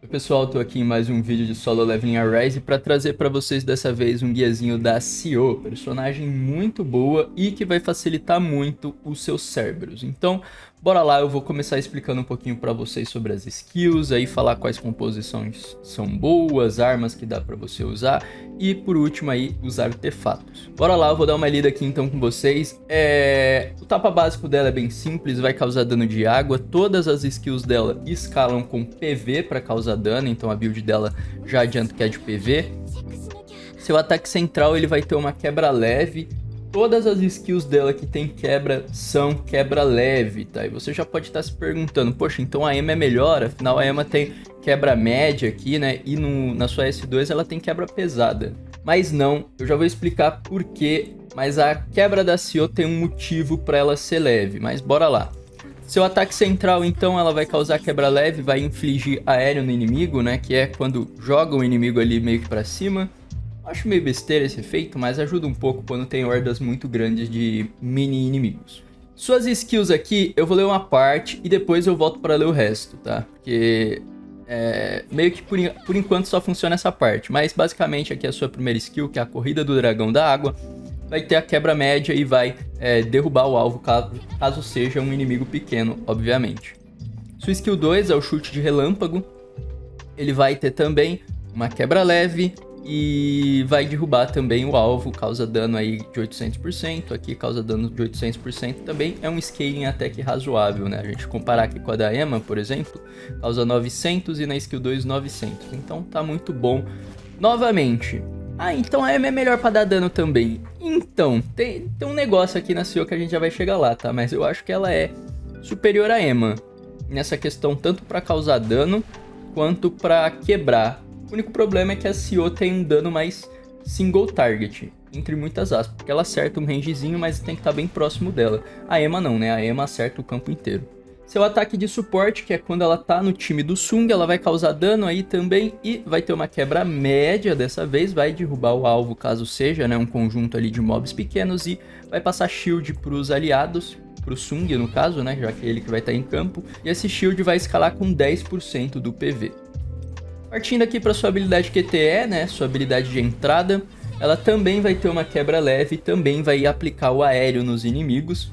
Oi pessoal, tô aqui em mais um vídeo de Solo Leveling Arise para trazer para vocês dessa vez um guiazinho da Cio, personagem muito boa e que vai facilitar muito os seus Cerberus. Então, bora lá, eu vou começar explicando um pouquinho para vocês sobre as skills, aí falar quais composições são boas, armas que dá para você usar e por último aí os artefatos. Bora lá, eu vou dar uma lida aqui então com vocês. O tapa básico dela é bem simples, vai causar dano de água, todas as skills dela escalam com PV para causar dano, então a build dela já adianta que é de PV. Seu ataque central ele vai ter uma quebra leve. Todas as skills dela que tem quebra são quebra leve, tá? E você já pode estar se perguntando, poxa, então a Emma é melhor, afinal a Emma tem quebra média aqui, né? E na sua S2 ela tem quebra pesada. Mas não, eu já vou explicar por quê, mas a quebra da Cio tem um motivo para ela ser leve, mas bora lá. Seu ataque central, então, ela vai causar quebra leve, vai infligir aéreo no inimigo, né? Que é quando joga o inimigo ali meio que pra cima. Acho meio besteira esse efeito, mas ajuda um pouco quando tem hordas muito grandes de mini inimigos. Suas skills aqui, eu vou ler uma parte e depois eu volto para ler o resto, tá? Porque meio que por enquanto só funciona essa parte. Mas basicamente aqui é a sua primeira skill, que é a corrida do dragão da água. Vai ter a quebra média e vai derrubar o alvo caso seja um inimigo pequeno, obviamente. Sua skill 2 é o chute de relâmpago. Ele vai ter também uma quebra leve e vai derrubar também o alvo, causa dano aí de 800%, aqui causa dano de 800%, também é um scaling até que razoável, né? A gente comparar aqui com a da Emma, por exemplo, causa 900 e na skill 2 900, então tá muito bom. Novamente, então a Emma é melhor pra dar dano também. Então, tem um negócio aqui na Cio que a gente já vai chegar lá, tá? Mas eu acho que ela é superior à Emma nessa questão, tanto pra causar dano quanto pra quebrar. O único problema é que a Cio tem um dano mais single target, entre muitas aspas, porque ela acerta um rangezinho, mas tem que estar bem próximo dela. A Emma não, né? A Emma acerta o campo inteiro. Seu ataque de suporte, que é quando ela tá no time do Sung, ela vai causar dano aí também e vai ter uma quebra média dessa vez, vai derrubar o alvo caso seja, né, um conjunto ali de mobs pequenos e vai passar shield pros aliados, pro Sung no caso, né, já que é ele que vai estar em campo, e esse shield vai escalar com 10% do PV. Partindo aqui para sua habilidade QTE, né, sua habilidade de entrada, ela também vai ter uma quebra leve e também vai aplicar o aéreo nos inimigos.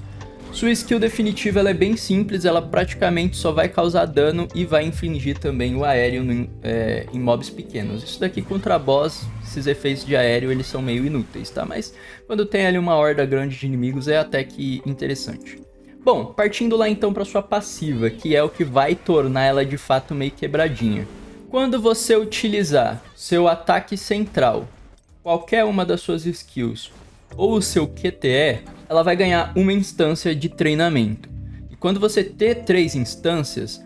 Sua skill definitiva ela é bem simples, ela praticamente só vai causar dano e vai infligir também o aéreo em mobs pequenos. Isso daqui contra boss, esses efeitos de aéreo eles são meio inúteis, tá? Mas quando tem ali uma horda grande de inimigos é até que interessante. Bom, partindo lá então para sua passiva, que é o que vai tornar ela de fato meio quebradinha. Quando você utilizar seu ataque central, qualquer uma das suas skills ou o seu QTE, ela vai ganhar uma instância de treinamento. E quando você ter 3 instâncias,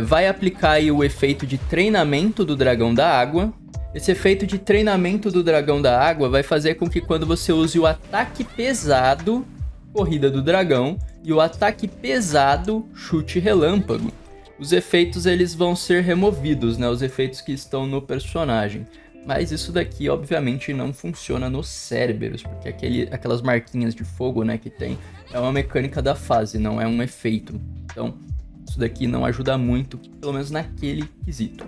vai aplicar aí o efeito de treinamento do dragão da água. Esse efeito de treinamento do dragão da água vai fazer com que quando você use o ataque pesado, corrida do dragão, e o ataque pesado, chute relâmpago, os efeitos eles vão ser removidos, né? Os efeitos que estão no personagem. Mas isso daqui, obviamente, não funciona nos Cerberus, porque aquelas marquinhas de fogo, né, que tem, é uma mecânica da fase, não é um efeito. Então, isso daqui não ajuda muito, pelo menos naquele quesito.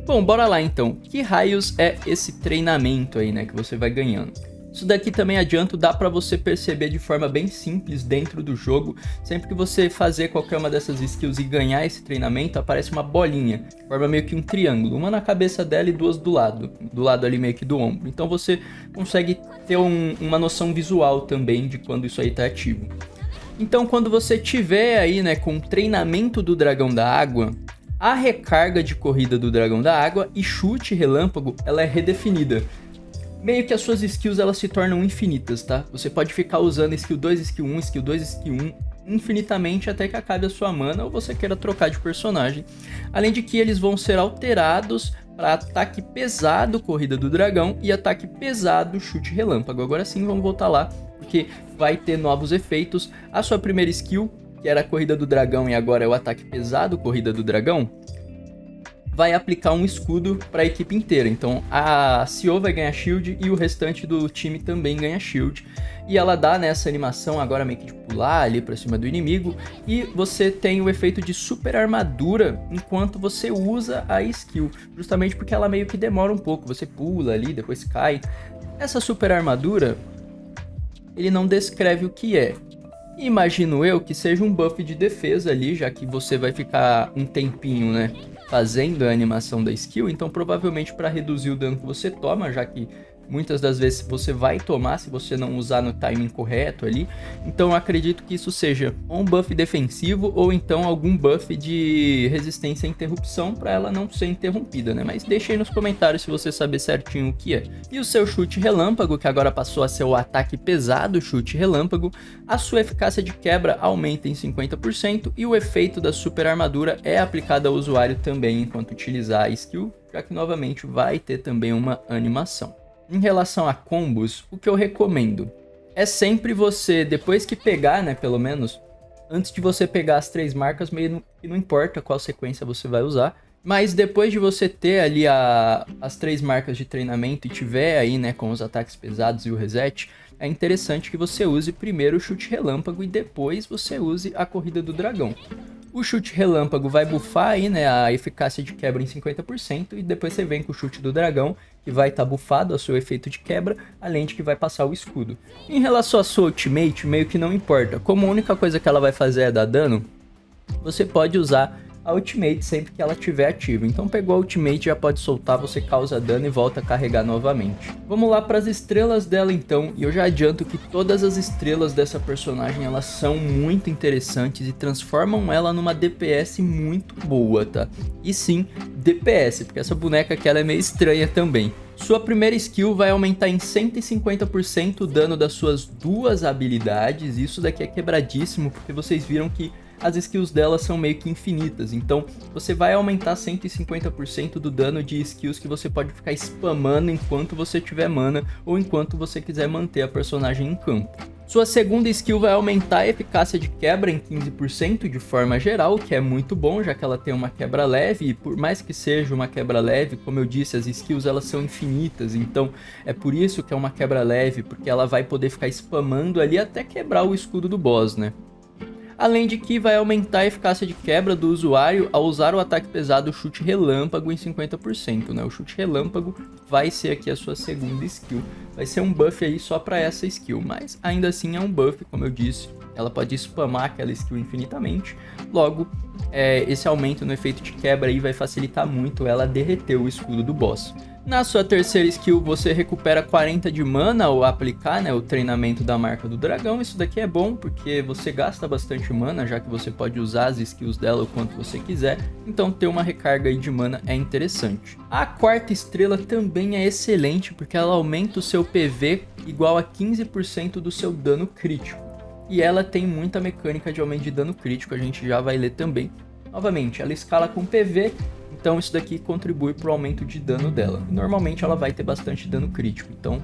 Bom, bora lá então. Que raios é esse treinamento aí, né, que você vai ganhando? Isso daqui também adianto, dá pra você perceber de forma bem simples dentro do jogo. Sempre que você fazer qualquer uma dessas skills e ganhar esse treinamento, aparece uma bolinha, forma meio que um triângulo, uma na cabeça dela e duas do lado ali meio que do ombro. Então você consegue ter uma noção visual também de quando isso aí tá ativo. Então quando você tiver aí, né, com o treinamento do dragão da água, a recarga de corrida do dragão da água e chute relâmpago, ela é redefinida. Meio que as suas skills elas se tornam infinitas, tá? Você pode ficar usando skill 2, skill 1, skill 2, skill 1 infinitamente até que acabe a sua mana ou você queira trocar de personagem. Além de que eles vão ser alterados para ataque pesado, corrida do dragão, e ataque pesado, chute relâmpago. Agora sim vamos voltar lá, porque vai ter novos efeitos. A sua primeira skill, que era a corrida do dragão e agora é o ataque pesado, corrida do dragão, vai aplicar um escudo para a equipe inteira. Então a CEO vai ganhar shield e o restante do time também ganha shield. E ela dá nessa animação agora meio que de pular ali para cima do inimigo. E você tem o efeito de super armadura enquanto você usa a skill. Justamente porque ela meio que demora um pouco. Você pula ali, depois cai. Essa super armadura, ele não descreve o que é. Imagino eu que seja um buff de defesa ali, já que você vai ficar um tempinho, né, fazendo a animação da skill, então provavelmente para reduzir o dano que você toma, já que muitas das vezes você vai tomar se você não usar no timing correto ali. Então eu acredito que isso seja um buff defensivo ou então algum buff de resistência à interrupção para ela não ser interrompida, né? Mas deixa aí nos comentários se você saber certinho o que é. E o seu chute relâmpago, que agora passou a ser o ataque pesado chute relâmpago, a sua eficácia de quebra aumenta em 50% e o efeito da super armadura é aplicado ao usuário também enquanto utilizar a skill, já que novamente vai ter também uma animação. Em relação a combos, o que eu recomendo é sempre você, depois que pegar, né, pelo menos, antes de você pegar as 3 marcas, meio que não importa qual sequência você vai usar, mas depois de você ter ali as 3 marcas de treinamento e tiver aí, né, com os ataques pesados e o reset, é interessante que você use primeiro o chute relâmpago e depois você use a corrida do dragão. O chute relâmpago vai buffar aí, né, a eficácia de quebra em 50% e depois você vem com o chute do dragão, que vai estar buffado ao seu efeito de quebra, além de que vai passar o escudo. Em relação à sua ultimate, meio que não importa. Como a única coisa que ela vai fazer é dar dano, você pode usar a ultimate sempre que ela estiver ativa. Então pegou a ultimate, já pode soltar, você causa dano e volta a carregar novamente. Vamos lá para as estrelas dela então, e eu já adianto que todas as estrelas dessa personagem elas são muito interessantes e transformam ela numa DPS muito boa, tá? E sim, DPS, porque essa boneca aqui ela é meio estranha também. Sua primeira skill vai aumentar em 150% o dano das suas 2 habilidades, isso daqui é quebradíssimo, porque vocês viram que as skills dela são meio que infinitas, então você vai aumentar 150% do dano de skills que você pode ficar spamando enquanto você tiver mana ou enquanto você quiser manter a personagem em campo. Sua segunda skill vai aumentar a eficácia de quebra em 15% de forma geral, que é muito bom, já que ela tem uma quebra leve, e por mais que seja uma quebra leve, como eu disse, as skills elas são infinitas, então é por isso que é uma quebra leve, porque ela vai poder ficar spamando ali até quebrar o escudo do boss, né? Além de que vai aumentar a eficácia de quebra do usuário ao usar o ataque pesado chute relâmpago em 50%, né? O chute relâmpago vai ser aqui a sua segunda skill. Vai ser um buff aí só para essa skill, mas ainda assim é um buff, como eu disse. Ela pode spamar aquela skill infinitamente, logo esse aumento no efeito de quebra aí vai facilitar muito ela derreter o escudo do boss. Na sua terceira skill você recupera 40 de mana ao aplicar, né, o treinamento da marca do dragão. Isso daqui é bom porque você gasta bastante mana, já que você pode usar as skills dela o quanto você quiser, então ter uma recarga aí de mana é interessante. A quarta estrela também é excelente porque ela aumenta o seu PV igual a 15% do seu dano crítico. E ela tem muita mecânica de aumento de dano crítico, a gente já vai ler também. Novamente, ela escala com PV, então isso daqui contribui para o aumento de dano dela. Normalmente ela vai ter bastante dano crítico, então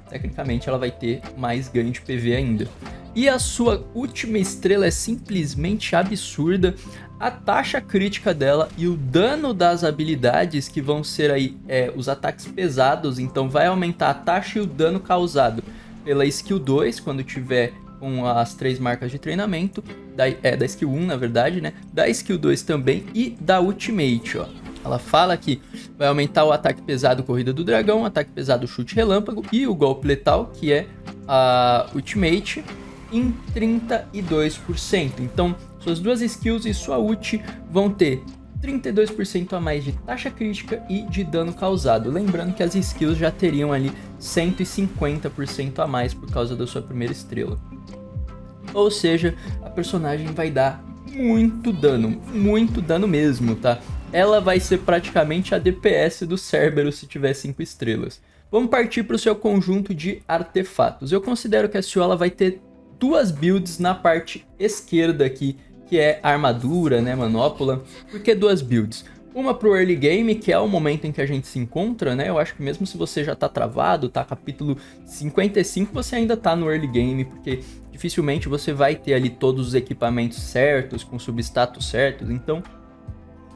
tecnicamente ela vai ter mais ganho de PV ainda. E a sua última estrela é simplesmente absurda. A taxa crítica dela e o dano das habilidades, que vão ser aí os ataques pesados, então vai aumentar a taxa e o dano causado pela skill 2, quando tiver com as 3 marcas de treinamento, da skill 1 na verdade, né? Da skill 2 também e da ultimate, ó. Ela fala que vai aumentar o ataque pesado corrida do dragão, ataque pesado chute relâmpago e o golpe letal, que é a ultimate, em 32%. Então, suas 2 skills e sua ult vão ter 32% a mais de taxa crítica e de dano causado. Lembrando que as skills já teriam ali 150% a mais por causa da sua primeira estrela. Ou seja, a personagem vai dar muito dano mesmo, tá? Ela vai ser praticamente a DPS do Cerberus se tiver 5 estrelas. Vamos partir para o seu conjunto de artefatos. Eu considero que a Ciola vai ter 2 builds na parte esquerda aqui, que é a armadura, né, manopla. Por que 2 builds? Uma pro early game, que é o momento em que a gente se encontra, né? Eu acho que mesmo se você já tá travado, tá capítulo 55, você ainda tá no early game, porque dificilmente você vai ter ali todos os equipamentos certos, com substatus certos. Então,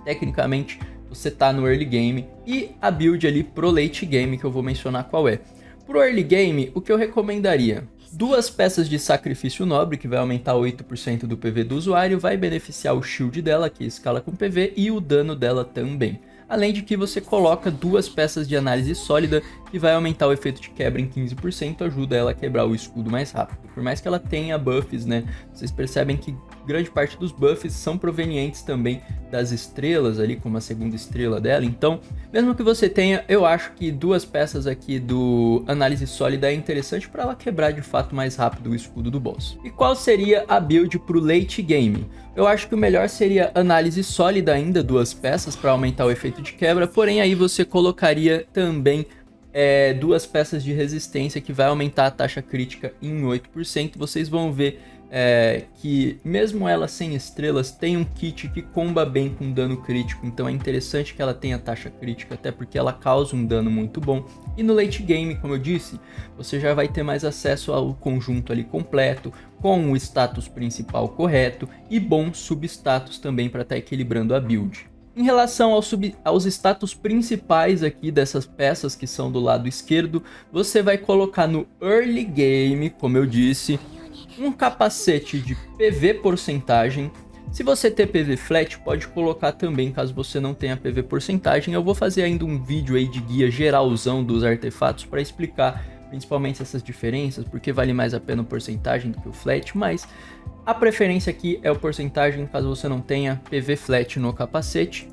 tecnicamente, você tá no early game, e a build ali pro late game, que eu vou mencionar qual é. Pro early game, o que eu recomendaria? 2 peças de sacrifício nobre, que vai aumentar 8% do PV do usuário, vai beneficiar o shield dela, que escala com PV, e o dano dela também. Além de que você coloca 2 peças de análise sólida, que vai aumentar o efeito de quebra em 15%, ajuda ela a quebrar o escudo mais rápido. Por mais que ela tenha buffs, né, vocês percebem que grande parte dos buffs são provenientes também das estrelas ali, como a segunda estrela dela. Então, mesmo que você tenha, eu acho que 2 peças aqui do análise sólida é interessante para ela quebrar de fato mais rápido o escudo do boss. E qual seria a build pro late game? Eu acho que o melhor seria análise sólida ainda, 2 peças para aumentar o efeito de quebra, porém aí você colocaria também 2 peças de resistência que vai aumentar a taxa crítica em 8%. Vocês vão ver que mesmo ela sem estrelas tem um kit que comba bem com dano crítico, então é interessante que ela tenha taxa crítica, até porque ela causa um dano muito bom. E no late game, como eu disse, você já vai ter mais acesso ao conjunto ali completo, com o status principal correto e bons substatus também para estar equilibrando a build. Em relação aos status principais aqui dessas peças que são do lado esquerdo, você vai colocar no early game, como eu disse, um capacete de PV porcentagem. Se você ter PV flat, pode colocar também, caso você não tenha PV porcentagem. Eu vou fazer ainda um vídeo aí de guia geralzão dos artefatos para explicar principalmente essas diferenças, porque vale mais a pena o porcentagem do que o flat, mas a preferência aqui é o porcentagem, caso você não tenha PV flat no capacete.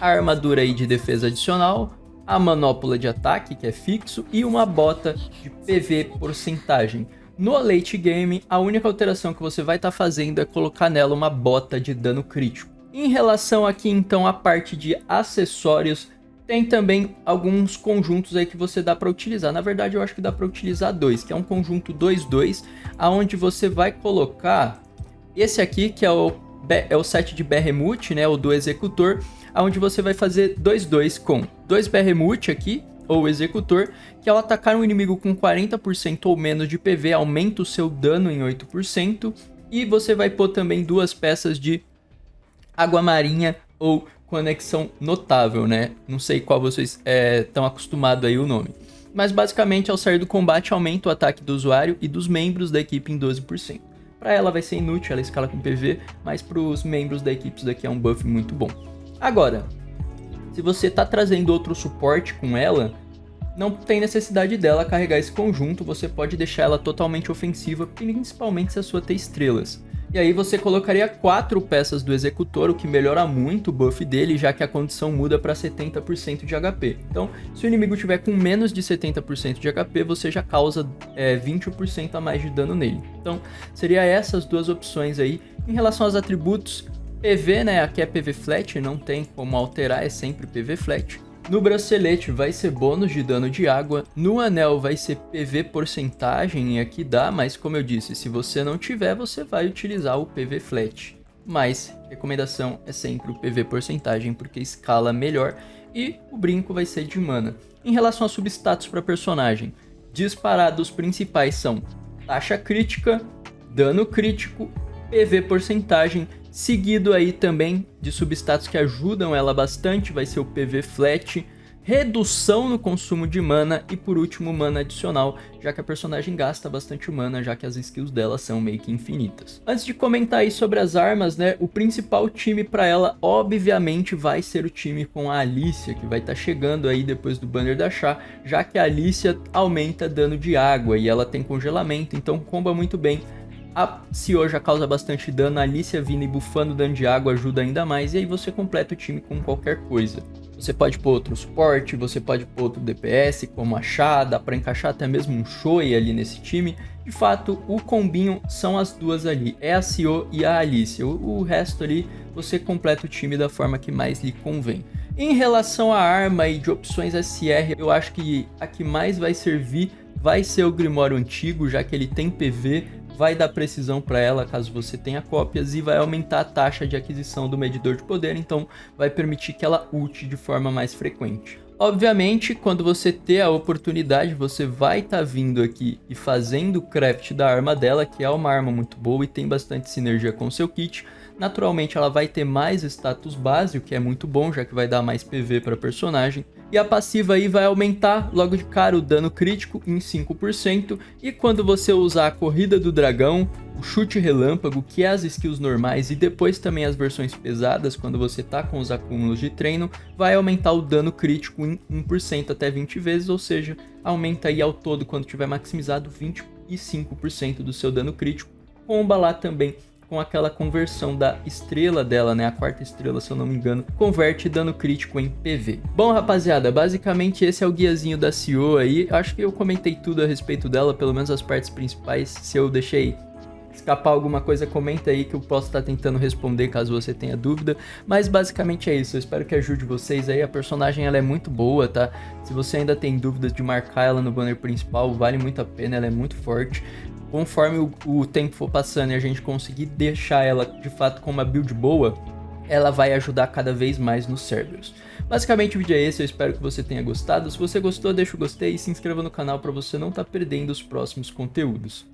A armadura aí de defesa adicional, a manopla de ataque, que é fixo, e uma bota de PV porcentagem. No late game, a única alteração que você vai estar fazendo é colocar nela uma bota de dano crítico. Em relação aqui então à parte de acessórios, tem também alguns conjuntos aí que você dá para utilizar. Na verdade, eu acho que dá para utilizar 2, que é um conjunto 2-2, aonde você vai colocar esse aqui, que é o set de Behemoth, né, o do executor, aonde você vai fazer 2-2 com 2 Behemoth aqui, ou executor, que ao atacar um inimigo com 40% ou menos de PV, aumenta o seu dano em 8%, e você vai pôr também 2 peças de água marinha ou conexão notável, né? Não sei qual vocês estão acostumados aí o nome. Mas basicamente, ao sair do combate, aumenta o ataque do usuário e dos membros da equipe em 12%. Para ela vai ser inútil, ela escala com PV, mas para os membros da equipe isso daqui é um buff muito bom. Agora, se você está trazendo outro suporte com ela, não tem necessidade dela carregar esse conjunto, você pode deixar ela totalmente ofensiva, principalmente se a sua tem estrelas. E aí você colocaria 4 peças do executor, o que melhora muito o buff dele, já que a condição muda para 70% de HP. Então, se o inimigo tiver com menos de 70% de HP, você já causa 20% a mais de dano nele. Então, seria essas 2 opções aí. Em relação aos atributos, PV, né, aqui é PV flat, não tem como alterar, é sempre PV flat. No bracelete vai ser bônus de dano de água, no anel vai ser PV porcentagem, e aqui dá, mas como eu disse, se você não tiver, você vai utilizar o PV flat. Mas, recomendação é sempre o PV porcentagem, porque escala melhor, e o brinco vai ser de mana. Em relação a substatus para personagem, disparados principais são taxa crítica, dano crítico, PV porcentagem, seguido aí também de substatus que ajudam ela bastante, vai ser o PV flat, redução no consumo de mana e por último mana adicional, já que a personagem gasta bastante mana, já que as skills dela são meio que infinitas. Antes de comentar aí sobre as armas, né, o principal time para ela obviamente vai ser o time com a Alicia, que vai estar chegando aí depois do banner da Chá, já que a Alicia aumenta dano de água e ela tem congelamento, então comba muito bem. A Xiao já causa bastante dano, a Alicia vindo e buffando dano de água ajuda ainda mais, e aí você completa o time com qualquer coisa. Você pode pôr outro suporte, você pode pôr outro DPS, como a Chá, dá pra encaixar até mesmo um Shoei ali nesse time. De fato, o combinho são as duas ali, é a Xiao e a Alicia. O resto ali, você completa o time da forma que mais lhe convém. Em relação à arma e de opções SR, eu acho que a que mais vai servir vai ser o Grimório Antigo, já que ele tem PV, vai dar precisão para ela caso você tenha cópias e vai aumentar a taxa de aquisição do medidor de poder, então vai permitir que ela ult de forma mais frequente. Obviamente, quando você ter a oportunidade, você vai estar vindo aqui e fazendo o craft da arma dela, que é uma arma muito boa e tem bastante sinergia com o seu kit. Naturalmente ela vai ter mais status base, o que é muito bom, já que vai dar mais PV para personagem. E a passiva aí vai aumentar logo de cara o dano crítico em 5%. E quando você usar a corrida do dragão, o chute relâmpago, que é as skills normais, e depois também as versões pesadas, quando você tá com os acúmulos de treino, vai aumentar o dano crítico em 1% até 20 vezes, ou seja, aumenta aí ao todo, quando tiver maximizado, 25% do seu dano crítico. Comba lá também com aquela conversão da estrela dela, né? A quarta estrela, se eu não me engano, converte dano crítico em PV. Bom, rapaziada, basicamente esse é o guiazinho da Cio aí. Acho que eu comentei tudo a respeito dela, pelo menos as partes principais. Se eu deixei escapar alguma coisa, comenta aí que eu posso estar tentando responder caso você tenha dúvida. Mas basicamente é isso, eu espero que ajude vocês aí. A personagem ela é muito boa, tá? Se você ainda tem dúvidas de marcar ela no banner principal, vale muito a pena, ela é muito forte. Conforme o tempo for passando e a gente conseguir deixar ela de fato com uma build boa, ela vai ajudar cada vez mais nos servers. Basicamente o vídeo é esse, eu espero que você tenha gostado. Se você gostou, deixa o gostei e se inscreva no canal para você não estar perdendo os próximos conteúdos.